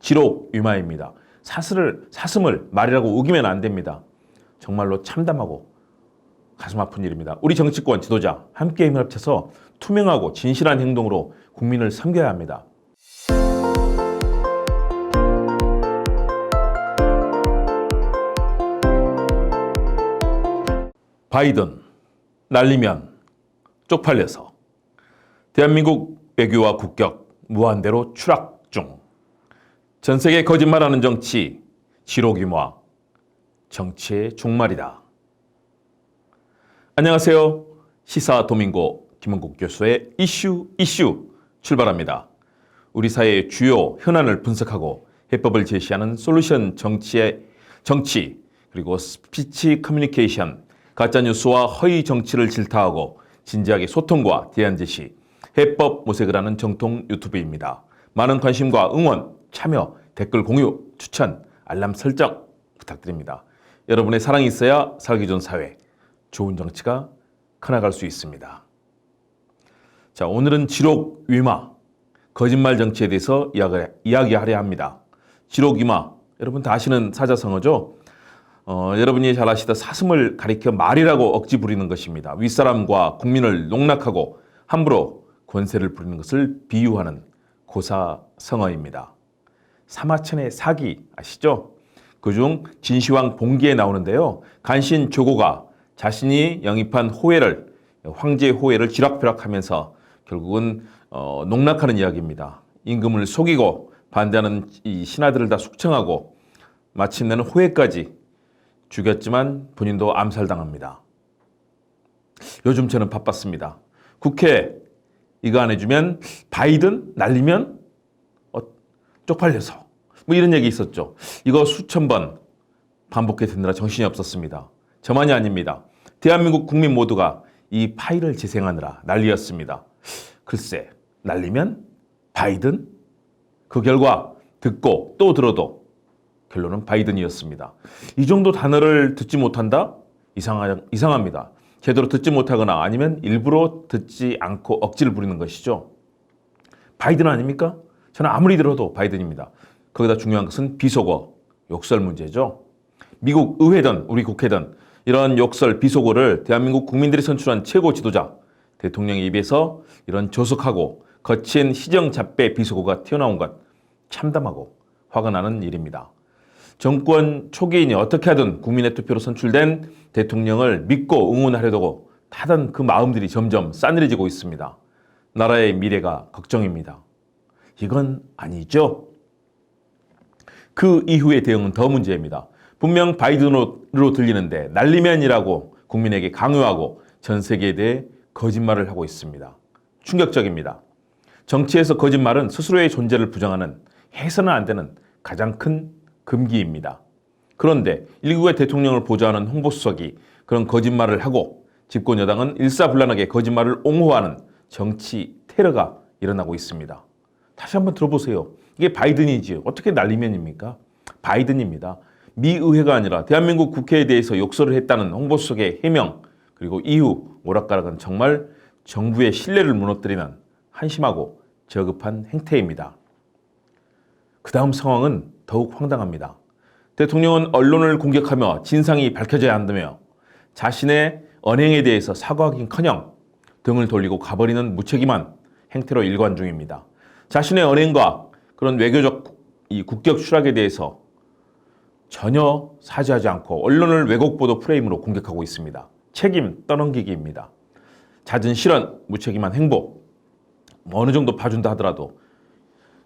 지록 위마입니다. 사슴을 말이라고 우기면 안 됩니다. 정말로 참담하고 가슴 아픈 일입니다. 우리 정치권 지도자 함께 힘을 합쳐서 투명하고 진실한 행동으로 국민을 섬겨야 합니다. 바이든 날리면 쪽팔려서 대한민국 외교와 국격 무한대로 추락 중. 전 세계 거짓말하는 정치 지록위마 정치의 종말이다. 안녕하세요. 시사 도민고 김은국 교수의 이슈 출발합니다. 우리 사회의 주요 현안을 분석하고 해법을 제시하는 솔루션 정치 그리고 스피치 커뮤니케이션 가짜뉴스와 허위 정치를 질타하고 진지하게 소통과 대안 제시, 해법 모색을 하는 정통 유튜브입니다. 많은 관심과 응원, 참여, 댓글 공유, 추천, 알람 설정 부탁드립니다. 여러분의 사랑이 있어야 살기 좋은 사회, 좋은 정치가 커나갈 수 있습니다. 자, 오늘은 지록 위마, 거짓말 정치에 대해서 이야기하려 합니다. 지록 위마, 여러분 다 아시는 사자성어죠? 여러분이 잘 아시다 사슴을 가리켜 말이라고 억지 부리는 것입니다. 윗사람과 국민을 농락하고 함부로 권세를 부리는 것을 비유하는 고사성어입니다. 사마천의 사기 아시죠? 그중 진시황 봉기에 나오는데요. 간신 조고가 자신이 영입한 호해를 황제의 호해를 쥐락펴락하면서 결국은 농락하는 이야기입니다. 임금을 속이고 반대하는 이 신하들을 다 숙청하고 마침내는 호해까지 죽였지만 본인도 암살당합니다. 요즘 저는 바빴습니다. 국회 이거 안 해주면 바이든 날리면 쪽팔려서 뭐 이런 얘기 있었죠. 이거 수천 번 반복해 듣느라 정신이 없었습니다. 저만이 아닙니다. 대한민국 국민 모두가 이 파일을 재생하느라 난리였습니다. 글쎄 날리면 바이든? 그 결과 듣고 또 들어도 결론은 바이든이었습니다. 이 정도 단어를 듣지 못한다? 이상합니다. 제대로 듣지 못하거나 아니면 일부러 듣지 않고 억지를 부리는 것이죠. 바이든 아닙니까? 저는 아무리 들어도 바이든입니다. 거기다 중요한 것은 비속어, 욕설 문제죠. 미국 의회든 우리 국회든 이런 욕설, 비속어를 대한민국 국민들이 선출한 최고 지도자 대통령의 입에서 이런 조속하고 거친 시정잡배 비속어가 튀어나온 것 참담하고 화가 나는 일입니다. 정권 초기인이 어떻게 하든 국민의 투표로 선출된 대통령을 믿고 응원하려고 하던 그 마음들이 점점 싸늘해지고 있습니다. 나라의 미래가 걱정입니다. 이건 아니죠. 그 이후의 대응은 더 문제입니다. 분명 바이든으로 들리는데 날리면이라고 국민에게 강요하고 전 세계에 대해 거짓말을 하고 있습니다. 충격적입니다. 정치에서 거짓말은 스스로의 존재를 부정하는 해서는 안 되는 가장 큰 금기입니다. 그런데 일국의 대통령을 보좌하는 홍보수석이 그런 거짓말을 하고 집권 여당은 일사불란하게 거짓말을 옹호하는 정치 테러가 일어나고 있습니다. 다시 한번 들어보세요. 이게 바이든이지 어떻게 날리면입니까? 바이든입니다. 미 의회가 아니라 대한민국 국회에 대해서 욕설을 했다는 홍보수석의 해명 그리고 이후 오락가락은 정말 정부의 신뢰를 무너뜨리는 한심하고 저급한 행태입니다. 그 다음 상황은 더욱 황당합니다. 대통령은 언론을 공격하며 진상이 밝혀져야 한다며 자신의 언행에 대해서 사과하긴커녕 등을 돌리고 가버리는 무책임한 행태로 일관 중입니다. 자신의 언행과 그런 외교적 이 국격 추락에 대해서 전혀 사죄하지 않고 언론을 왜곡 보도 프레임으로 공격하고 있습니다. 책임 떠넘기기입니다. 잦은 실언, 무책임한 행보, 어느 정도 봐준다 하더라도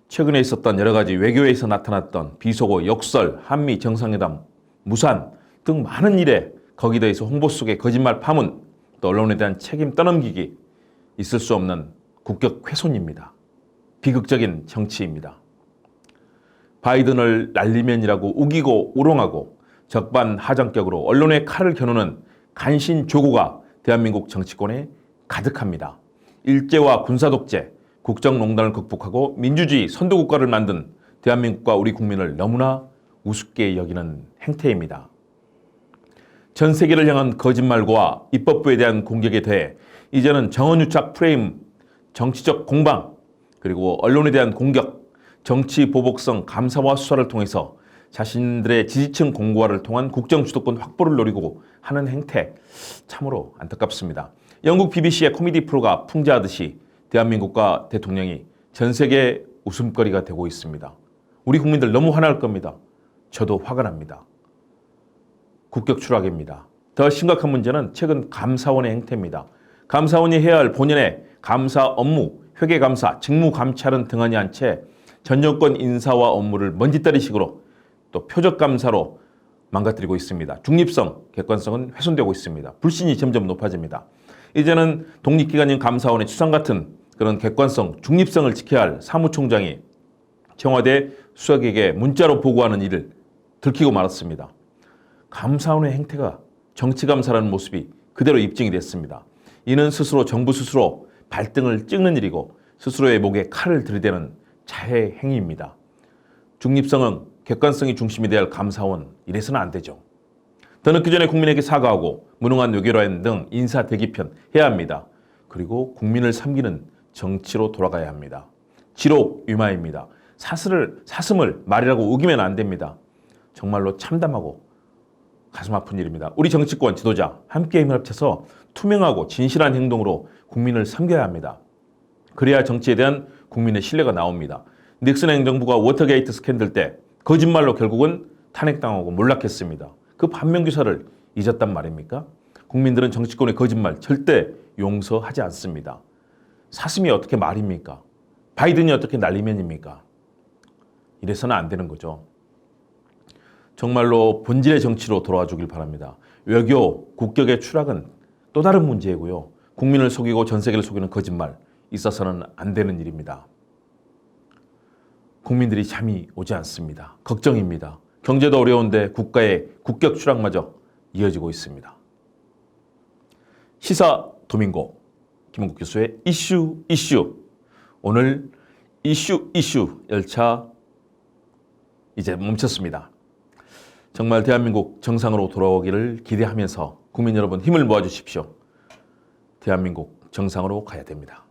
최근에 있었던 여러 가지 외교에서 나타났던 비속어, 역설, 한미 정상회담, 무산 등 많은 일에 거기에 대해서 홍보 속의 거짓말 파문, 또 언론에 대한 책임 떠넘기기 있을 수 없는 국격 훼손입니다. 비극적인 정치입니다. 바이든을 날리면이라고 우기고 우롱하고 적반하장격으로 언론의 칼을 겨누는 간신 조고가 대한민국 정치권에 가득합니다. 일제와 군사독재, 국정농단을 극복하고 민주주의 선도국가를 만든 대한민국과 우리 국민을 너무나 우습게 여기는 행태입니다. 전 세계를 향한 거짓말과 입법부에 대한 공격에 대해 이제는 정언유착 프레임, 정치적 공방, 그리고 언론에 대한 공격, 정치 보복성 감사와 수사를 통해서 자신들의 지지층 공고화를 통한 국정 주도권 확보를 노리고 하는 행태, 참으로 안타깝습니다. 영국 BBC의 코미디 프로가 풍자하듯이 대한민국과 대통령이 전 세계 웃음거리가 되고 있습니다. 우리 국민들 너무 화날 겁니다. 저도 화가 납니다. 국격 추락입니다. 더 심각한 문제는 최근 감사원의 행태입니다. 감사원이 해야 할 본연의 감사 업무, 회계감사, 직무감찰은 등한히 한 채 전 정권 인사와 업무를 먼지떨이식으로 또 표적감사로 망가뜨리고 있습니다. 중립성, 객관성은 훼손되고 있습니다. 불신이 점점 높아집니다. 이제는 독립기관인 감사원의 추상 같은 그런 객관성, 중립성을 지켜야 할 사무총장이 청와대 수석에게 문자로 보고하는 일을 들키고 말았습니다. 감사원의 행태가 정치감사라는 모습이 그대로 입증이 됐습니다. 이는 스스로 정부 스스로 발등을 찍는 일이고 스스로의 목에 칼을 들이대는 자해 행위입니다. 중립성은 객관성이 중심이 돼야 할 감사원, 이래서는 안 되죠. 더 늦기 전에 국민에게 사과하고 무능한 외교라인 등 인사 대기편 해야 합니다. 그리고 국민을 섬기는 정치로 돌아가야 합니다. 지록 위마입니다. 사슴을 말이라고 우기면 안 됩니다. 정말로 참담하고 가슴 아픈 일입니다. 우리 정치권 지도자 함께 힘을 합쳐서 투명하고 진실한 행동으로 국민을 섬겨야 합니다. 그래야 정치에 대한 국민의 신뢰가 나옵니다. 닉슨 행정부가 워터게이트 스캔들 때 거짓말로 결국은 탄핵당하고 몰락했습니다. 그 반면교사를 잊었단 말입니까? 국민들은 정치권의 거짓말 절대 용서하지 않습니다. 사슴이 어떻게 말입니까? 바이든이 어떻게 날리면입니까? 이래서는 안 되는 거죠. 정말로 본질의 정치로 돌아와 주길 바랍니다. 외교, 국격의 추락은 또 다른 문제고요. 국민을 속이고 전 세계를 속이는 거짓말, 있어서는 안 되는 일입니다. 국민들이 잠이 오지 않습니다. 걱정입니다. 경제도 어려운데 국가의 국격 추락마저 이어지고 있습니다. 시사 도민고 김원국 교수의 이슈. 오늘 이슈 열차 이제 멈췄습니다. 정말 대한민국 정상으로 돌아오기를 기대하면서 국민 여러분 힘을 모아주십시오. 대한민국 정상으로 가야 됩니다.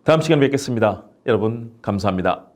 다음 시간에 뵙겠습니다. 여러분 감사합니다.